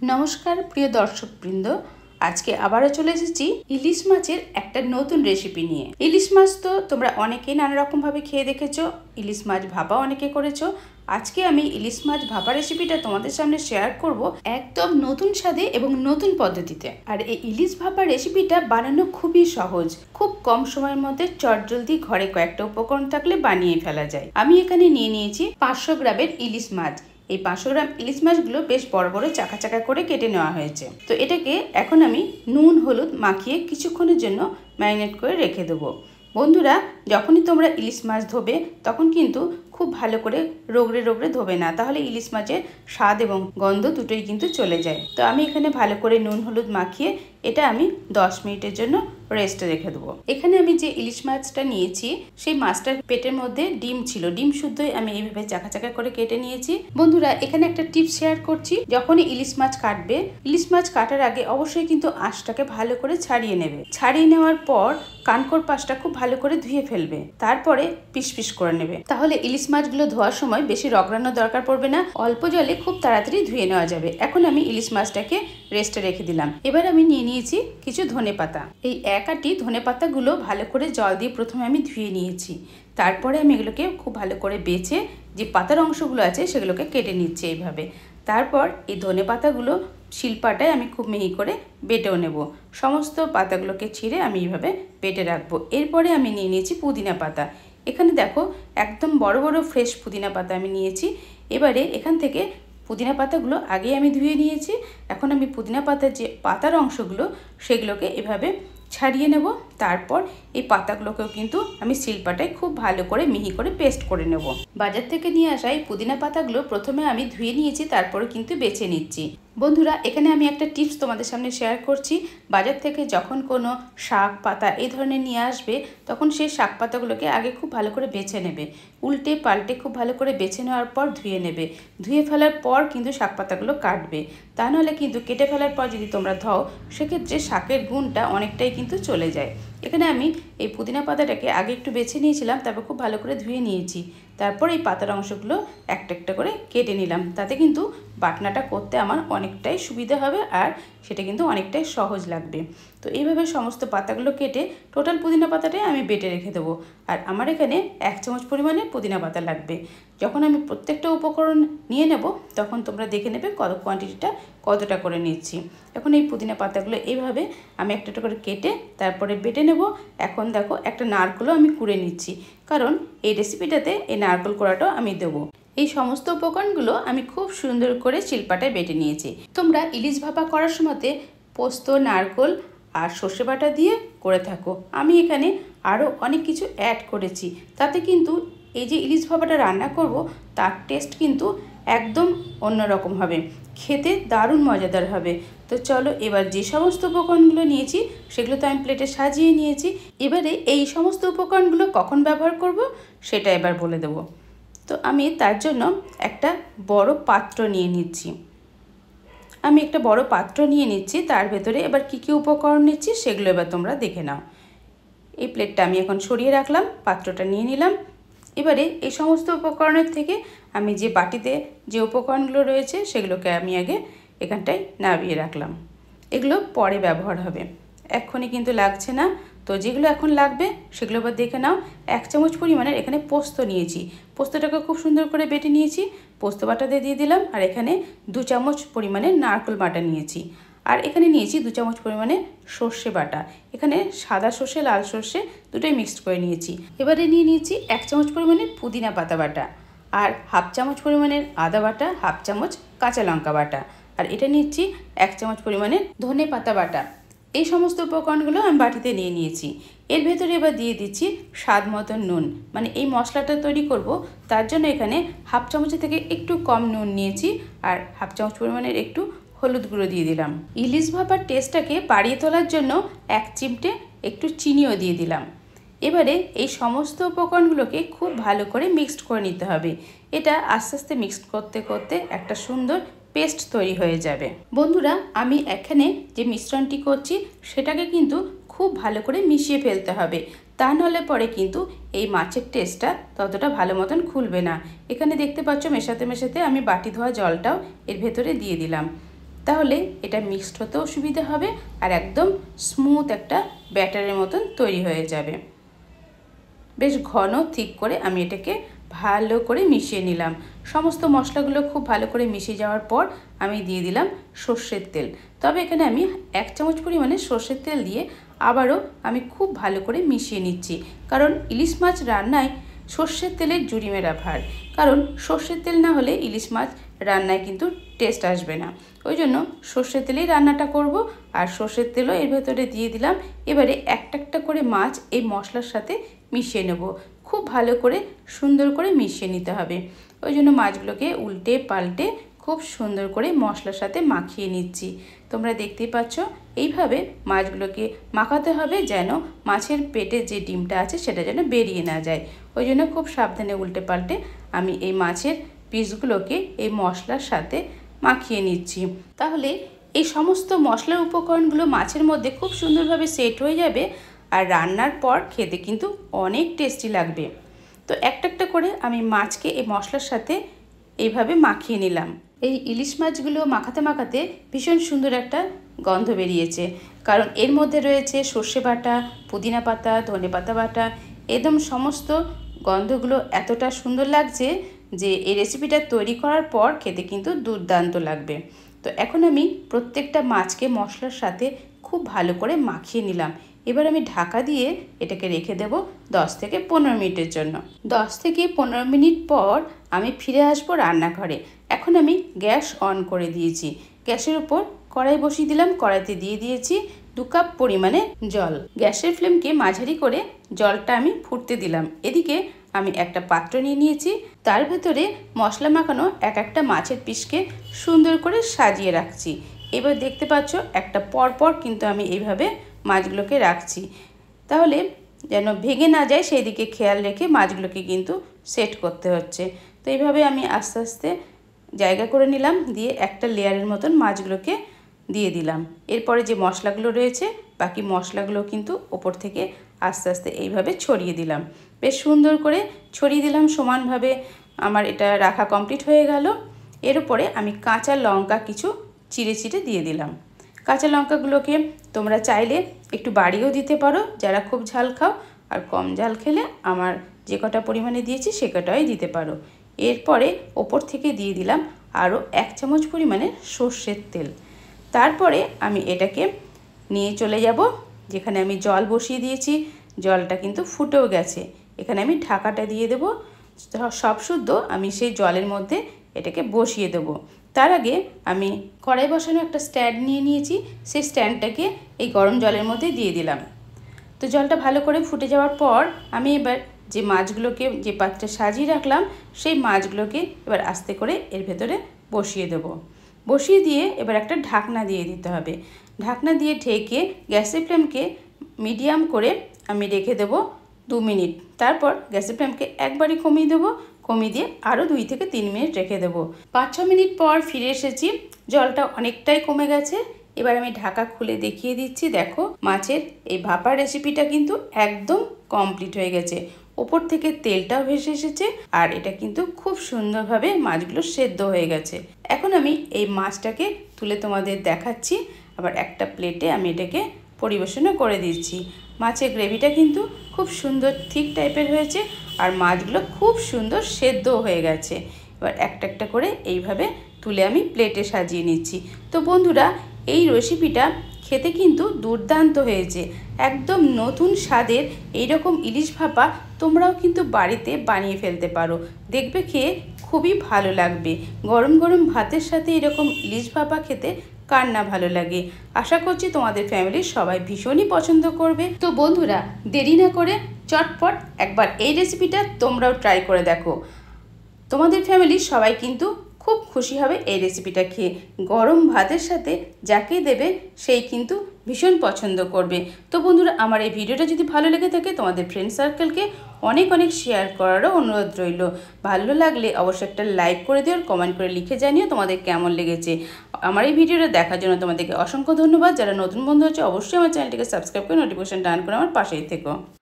নমস্কার প্রিয় দর্শকবৃন্দ, আজকে আবারও চলে এসেছি ইলিশ মাছের একটা নতুন রেসিপি নিয়ে। ইলিশ মাছ তো তোমরা অনেকেই নানা রকমভাবে খেয়ে দেখেছো, ইলিশ মাছ ভাপা অনেকে করেছো। আজকে আমি ইলিশ মাছ ভাপা রেসিপিটা তোমাদের সামনে শেয়ার করব একদম নতুন স্বাদে এবং নতুন পদ্ধতিতে। আর এই ইলিশ ভাপা রেসিপিটা বানানো খুবই সহজ, খুব কম সময়ের মধ্যে চটজলদি ঘরে কয়েকটা উপকরণ থাকলে বানিয়ে ফেলা যায়। আমি এখানে নিয়ে নিয়েছি 500 গ্রামের ইলিশ মাছ। এই 500 গ্রাম ইলিশ মাছগুলো বেশ বড় বড় চাকা চাকা করে কেটে নেওয়া হয়েছে। তো এটাকে এখন আমি নুন হলুদ মাখিয়ে কিছুক্ষণের জন্য ম্যারিনেট করে রেখে দেবো। বন্ধুরা, যখনই তোমরা ইলিশ মাছ ধোবে তখন কিন্তু খুব ভালো করে রগড়ে রগড়ে ধোবে না, তাহলে ইলিশ মাছের স্বাদ এবং গন্ধ দুটোই কিন্তু চলে যায়। তো আমি এখানে ভালো করে নুন হলুদ মাখিয়ে এটা আমি 10 মিনিটের জন্য রেস্টে রেখে দেবো। এখানে আমি যে ইলিশ মাছটা নিয়েছি সেই মাছটার পেটের মধ্যে ডিম ছিল, ডিম শুদ্ধই আমি এইভাবে চাকা চাকা করে কেটে নিয়েছি। বন্ধুরা, এখানে একটা টিপস শেয়ার করছি, যখনই ইলিশ মাছ কাটবে, ইলিশ মাছ কাটার আগে অবশ্যই কিন্তু আঁশটাকে ভালো করে ছাড়িয়ে নেবে। ছাড়িয়ে নেওয়ার পর কানকোর পাশটা খুব ভালো করে ধুয়ে ফেলবে, তারপরে পিস পিস করে নেবে। তাহলে ইলিশ মাছগুলো ধোয়ার সময় বেশি রগড়ানোর দরকার পড়বে না, অল্প জলে খুব তাড়াতাড়ি ধুয়ে নেওয়া যাবে। এখন আমি ইলিশ মাছটাকে রেস্টে রেখে দিলাম। এবার আমি নিয়ে নিয়েছি কিছু ধনেপাতা। এই এক আটি ধনেপাতাগুলো ভালো করে জল দিয়ে প্রথমে আমি ধুয়ে নিয়েছি, তারপরে আমি এগুলোকে খুব ভালো করে বেছে যে পাতার অংশগুলো আছে সেগুলোকে কেটে নিচ্ছি এইভাবে। তারপর এই ধনেপাতাগুলো শিলপাটায় আমি খুব মিহি করে বেটেও নেব। সমস্ত পাতাগুলোকে ছিঁড়ে আমি এইভাবে বেটে রাখবো। এরপরে আমি নিয়ে নিয়েছি পুদিনা পাতা। এখানে দেখো একদম বড় বড় ফ্রেশ পুদিনা পাতা আমি নিয়েছি। এবারে এখান থেকে পুদিনা পাতাগুলো আগেই আমি ধুয়ে নিয়েছি। এখন আমি পুদিনা পাতার যে পাতার অংশগুলো সেগুলোকে এভাবে ছাড়িয়ে নেব। তারপর এই পাতাগুলোকেও কিন্তু আমি শিলপাটায় খুব ভালো করে মিহি করে পেস্ট করে নেব। বাজার থেকে নিয়ে আসা এই পুদিনা পাতাগুলো প্রথমে আমি ধুয়ে নিয়েছি, তারপরে কিন্তু বেছে নিচ্ছি। বন্ধুরা, এখানে আমি একটা টিপস তোমাদের সামনে শেয়ার করছি। বাজার থেকে যখন কোনো শাক পাতা এই ধরনের নিয়ে আসবে, তখন সেই শাক পাতাগুলোকে আগে খুব ভালো করে বেছে নেবে। উল্টে পাল্টে খুব ভালো করে বেছে নেওয়ার পর ধুয়ে নেবে। ধুয়ে ফেলার পর কিন্তু শাক পাতাগুলো কাটবে, তা নাহলে কিন্তু কেটে ফেলার পর যদি তোমরা ধাও, সেক্ষেত্রে শাকের গুণটা অনেকটাই কিন্তু চলে যায়। এখানে আমি এই পুদিনা পাতাটাকে আগে একটু বেছে নিয়েছিলাম, তারপর খুব ভালো করে ধুয়ে নিয়েছি। তারপর এই পাতার অংশগুলো একটা একটা করে কেটে নিলাম। তাতে কিন্তু বাটনাটা করতে আমার অনেকটাই সুবিধা হবে, আর সেটা কিন্তু অনেকটাই সহজ লাগবে। তো এইভাবে সমস্ত পাতাগুলো কেটে টোটাল পুদিনা পাতাটাই আমি বেটে রেখে দেবো। আর আমার এখানে 1 চামচ পরিমাণে পুদিনা পাতা লাগবে। যখন আমি প্রত্যেকটা উপকরণ নিয়ে নেব তখন তোমরা দেখে নেবে কত কোয়ান্টিটিটা কতটা করে নিচ্ছি। এখন এই পুদিনা পাতাগুলো এইভাবে আমি একটা একটা করে কেটে তারপরে বেটে নেব। এখন দেখো একটা নারকেলও আমি কুড়ে নিচ্ছি, কারণ এই রেসিপিটাতে এই নারকেল কোড়াটাও আমি দেবো। এই সমস্ত উপকরণগুলো আমি খুব সুন্দর করে শিলপাটায় বেটে নিয়েছি। তোমরা ইলিশ ভাপা করার সময়তে পোস্ত, নারকেল আর সর্ষে বাটা দিয়ে করে থাকো। আমি এখানে আরও অনেক কিছু অ্যাড করেছি, তাতে কিন্তু এই যে ইলিশ ভাপাটা রান্না করব তার টেস্ট কিন্তু একদম অন্যরকম হবে, খেতে দারুণ মজাদার হবে। তো চলো, এবার যে সমস্ত উপকরণগুলো নিয়েছি সেগুলো তো আমি প্লেটে সাজিয়ে নিয়েছি। এবারে এই সমস্ত উপকরণগুলো কখন ব্যবহার করব সেটা এবার বলে দেবো। তো আমি তার জন্য একটা বড় পাত্র নিয়ে নিচ্ছি। তার ভেতরে এবার কী কী উপকরণ নিচ্ছি সেগুলো এবার তোমরা দেখে নাও। এই প্লেটটা আমি এখন সরিয়ে রাখলাম, পাত্রটা নিয়ে নিলাম। এবারে এই সমস্ত উপকরণের থেকে আমি যে বাটিতে যে উপকরণগুলো রয়েছে সেগুলোকে আমি আগে এখানটায় নামিয়ে রাখলাম। এগুলো পরে ব্যবহার হবে, এক্ষুনি কিন্তু লাগছে না। তো যেগুলো এখন লাগবে সেগুলো এবার দেখে নাও। 1 চামচ পরিমাণের এখানে পোস্ত নিয়েছি, পোস্তটাকে খুব সুন্দর করে বেটে নিয়েছি, পোস্ত বাটাতে দিয়ে দিলাম। আর এখানে 2 চামচ পরিমাণের নারকেল বাটা নিয়েছি। আর এখানে নিয়েছি 2 চামচ পরিমাণে সর্ষে বাটা। এখানে সাদা সর্ষে লাল সর্ষে দুটোই মিক্সড করে নিয়েছি। এবারে নিয়ে নিয়েছি 1 চামচ পরিমাণের পুদিনা পাতা বাটা, আর 1/2 চামচ পরিমাণের আদা বাটা, 1/2 চামচ কাঁচা লঙ্কা বাটা, আর এটা নিচ্ছি 1 চামচ পরিমাণের ধনে পাতা বাটা। এই সমস্ত উপকরণগুলো আমি বাটিতে নিয়ে নিয়েছি। এর ভেতরে এবার দিয়ে দিচ্ছি স্বাদ মতো নুন। মানে এই মশলাটা তৈরি করব তার জন্য এখানে 1/2 চামচের থেকে একটু কম নুন নিয়েছি, আর 1/2 চামচ পরিমাণের একটু হলুদ গুঁড়ো দিয়ে দিলাম। ইলিশ ভাপার টেস্টটাকে বাড়িয়ে তোলার জন্য 1 চিমটে একটু চিনিও দিয়ে দিলাম। এবারে এই সমস্ত উপকরণগুলোকে খুব ভালো করে মিক্সড করে নিতে হবে। এটা আস্তে আস্তে মিক্সড করতে করতে একটা সুন্দর পেস্ট তৈরি হয়ে যাবে। বন্ধুরা, আমি এখানে যে মিশ্রণটি করছি সেটাকে কিন্তু খুব ভালো করে মিশিয়ে ফেলতে হবে, তা নাহলে পরে কিন্তু এই মাছের টেস্টটা ততটা ভালো মতন খুলবে না। এখানে দেখতে পাচ্ছ মেশাতে মেশাতে আমি বাটি ধোয়া জলটাও এর ভেতরে দিয়ে দিলাম। তাহলে এটা মিক্সড হতেও সুবিধা হবে আর একদম স্মুথ একটা ব্যাটারের মতন তৈরি হয়ে যাবে। বেশ ঘন ঠিক করে আমি এটাকে ভালো করে মিশিয়ে নিলাম। সমস্ত মশলাগুলো খুব ভালো করে মিশিয়ে যাওয়ার পর আমি দিয়ে দিলাম সর্ষের তেল। তবে এখানে আমি 1 চামচ পরিমাণে সর্ষের তেল দিয়ে আবারও আমি খুব ভালো করে মিশিয়ে নিচ্ছি, কারণ ইলিশ মাছ রান্নায় সর্ষের তেলের জুড়ি মেরা ভার। কারণ সর্ষের তেল না হলে ইলিশ মাছ রান্নায় কিন্তু টেস্ট আসবে না। ওই জন্য সর্ষের তেলেই রান্নাটা করব। আর সর্ষের তেলও এর ভেতরে দিয়ে দিলাম। এবারে একটা একটা করে মাছ এই মশলার সাথে মিশিয়ে নেব। খুব ভালো করে সুন্দর করে মিশিয়ে নিতে হবে। ওই জন্য মাছগুলোকে উল্টে পাল্টে খুব সুন্দর করে মশলার সাথে মাখিয়ে নিচ্ছি। তোমরা দেখতেই পাচ্ছ এইভাবে মাছগুলোকে মাখাতে হবে যেন মাছের পেটে যে ডিমটা আছে সেটা যেন বেরিয়ে না যায়। ওই জন্য খুব সাবধানে উল্টে পাল্টে আমি এই মাছের পিসগুলোকে এই মশলার সাথে মাখিয়ে নিচ্ছি। তাহলে এই সমস্ত মশলার উপকরণগুলো মাছের মধ্যে খুব সুন্দরভাবে সেট হয়ে যাবে আর রান্নার পর খেতে কিন্তু অনেক টেস্টি লাগবে। তো একটা একটা করে আমি মাছকে এই মশলার সাথে এইভাবে মাখিয়ে নিলাম। এই ইলিশ মাছগুলো মাখাতে মাখাতে ভীষণ সুন্দর একটা গন্ধ বেরিয়েছে, কারণ এর মধ্যে রয়েছে সর্ষে বাটা, পুদিনা পাতা, ধনে পাতা বাটা। একদম সমস্ত গন্ধগুলো এতটা সুন্দর লাগছে যে এই রেসিপিটা তৈরি করার পর খেতে কিন্তু দুর্দান্ত লাগবে। তো এখন আমি প্রত্যেকটা মাছকে মশলার সাথে খুব ভালো করে মাখিয়ে নিলাম। এবার আমি ঢাকা দিয়ে এটাকে রেখে দেব 10 থেকে 15 মিনিটের জন্য। 10 থেকে 15 মিনিট পর আমি ফিরে আসবো রান্নাঘরে। এখন আমি গ্যাস অন করে দিয়েছি। গ্যাসের উপর কড়াই বসিয়ে দিলাম। কড়াইতে দিয়ে দিয়েছি 2 কাপ পরিমাণে জল। গ্যাসের ফ্লেমকে মাঝারি করে জলটা আমি ফুটতে দিলাম। এদিকে আমি একটা পাত্র নিয়ে নিয়েছি, তার ভেতরে মশলা মাখানো এক একটা মাছের পিসকে সুন্দর করে সাজিয়ে রাখছি। এবার দেখতে পাচ্ছ একটা পরপর কিন্তু আমি এইভাবে মাছগুলোকে রাখছি, তাহলে যেন ভেঙে না যায় সেই দিকে খেয়াল রেখে মাছগুলোকে কিন্তু সেট করতে হচ্ছে। তো এইভাবে আমি আস্তে আস্তে জায়গা করে নিলাম, দিয়ে একটা লেয়ারের মতন মাছগুলোকে দিয়ে দিলাম। এরপরে যে মশলাগুলো রয়েছে বাকি মশলাগুলো কিন্তু ওপর থেকে আস্তে আস্তে এইভাবে ছড়িয়ে দিলাম। বেশ সুন্দর করে ছড়িয়ে দিলাম সমানভাবে। আমার এটা রাখা কমপ্লিট হয়ে গেল। এর উপরে আমি কাঁচা লঙ্কা কিছু চিড়ে চিড়ে দিয়ে দিলাম। কাঁচা লঙ্কাগুলোকে তোমরা চাইলে একটু বাড়িয়েও দিতে পারো যারা খুব ঝাল খাও, আর কম ঝাল খেলে আমার যে কটা পরিমাণে দিয়েছি সে কটাই দিতে পারো। এরপরে ওপর থেকে দিয়ে দিলাম আরও 1 চামচ পরিমাণে সর্ষের তেল। তারপরে আমি এটাকে নিয়ে চলে যাব যেখানে আমি জল বসিয়ে দিয়েছি। জলটা কিন্তু ফুটেও গেছে। এখানে আমি ঢাকাটা দিয়ে দেব। সব শুদ্ধ আমি সেই জলের মধ্যে এটাকে বসিয়ে দেব। তার আগে আমি কড়াই বসানো একটা স্ট্যান্ড নিয়ে নিয়েছি। সেই স্ট্যান্ডটাকে এই গরম জলের মধ্যে দিয়ে দিলাম। তো জলটা ভালো করে ফুটে যাওয়ার পর আমি এবার যে মাছগুলোকে যে পাত্রে সাজিয়ে রাখলাম সেই মাছগুলোকে এবার আস্তে করে এর ভেতরে বসিয়ে দেব। বসিয়ে দিয়ে এবার একটা ঢাকনা দিয়ে দিতে হবে। ঢাকনা দিয়ে ঢেকে গ্যাসের ফ্লেমকে মিডিয়াম করে আমি রেখে দেব 2 মিনিট। তারপর গ্যাসের ফ্লেমকে একবারই কমিয়ে দেবো। কমিয়ে দিয়ে আরও 2 থেকে 3 মিনিট রেখে দেবো। 5-6 মিনিট পর ফিরে এসেছি। জলটা অনেকটাই কমে গেছে। এবার আমি ঢাকা খুলে দেখিয়ে দিচ্ছি। দেখো মাছের এই ভাপা রেসিপিটা কিন্তু একদম কমপ্লিট হয়ে গেছে। ওপর থেকে তেলটাও ভেসে এসেছে আর এটা কিন্তু খুব সুন্দরভাবে মাছগুলো সেদ্ধ হয়ে গেছে। এখন আমি এই মাছটাকে তুলে তোমাদের দেখাচ্ছি। আবার একটা প্লেটে আমি এটাকে পরিবেশনও করে দিচ্ছি। মাছের গ্রেভিটা কিন্তু খুব সুন্দর থিক টাইপের হয়েছে আর মাছগুলো খুব সুন্দর সেদ্ধও হয়ে গেছে। এবার একটা একটা করে এইভাবে তুলে আমি প্লেটে সাজিয়ে নিচ্ছি। তো বন্ধুরা, এই রেসিপিটা খেতে কিন্তু দুর্দান্ত হয়েছে। একদম নতুন স্বাদের এইরকম ইলিশ ভাপা তোমরাও কিন্তু বাড়িতে বানিয়ে ফেলতে পারো। দেখবে খেয়ে খুবই ভালো লাগবে। গরম গরম ভাতের সাথে এরকম ইলিশ ভাপা খেতে কার না ভালো লাগে। আশা করছি তোমাদের ফ্যামিলির সবাই ভীষণই পছন্দ করবে। তো বন্ধুরা, দেরি না করে চটপট একবার এই রেসিপিটা তোমরাও ট্রাই করে দেখো। তোমাদের ফ্যামিলির সবাই কিন্তু খুব খুশি হবে এই রেসিপিটা খেয়ে। গরম ভাতের সাথে যাকে দেবে সেই কিন্তু ভীষণ পছন্দ করবে। তো বন্ধুরা, আমার এই ভিডিওটা যদি ভালো লেগে থাকে তোমাদের ফ্রেন্ড সার্কেলকে অনেক অনেক শেয়ার করারও অনুরোধ রইল। ভালো লাগলে অবশ্যই একটা লাইক করে দিও আর কমেন্ট করে লিখে জানিও তোমাদের কেমন লেগেছে। আমার এই ভিডিওটা দেখার জন্য তোমাদেরকে অসংখ্য ধন্যবাদ। যারা নতুন বন্ধু হচ্ছে অবশ্যই আমার চ্যানেলটিকে সাবস্ক্রাইব করে নোটিফিকেশন টান করে আমার পাশেই থেকো।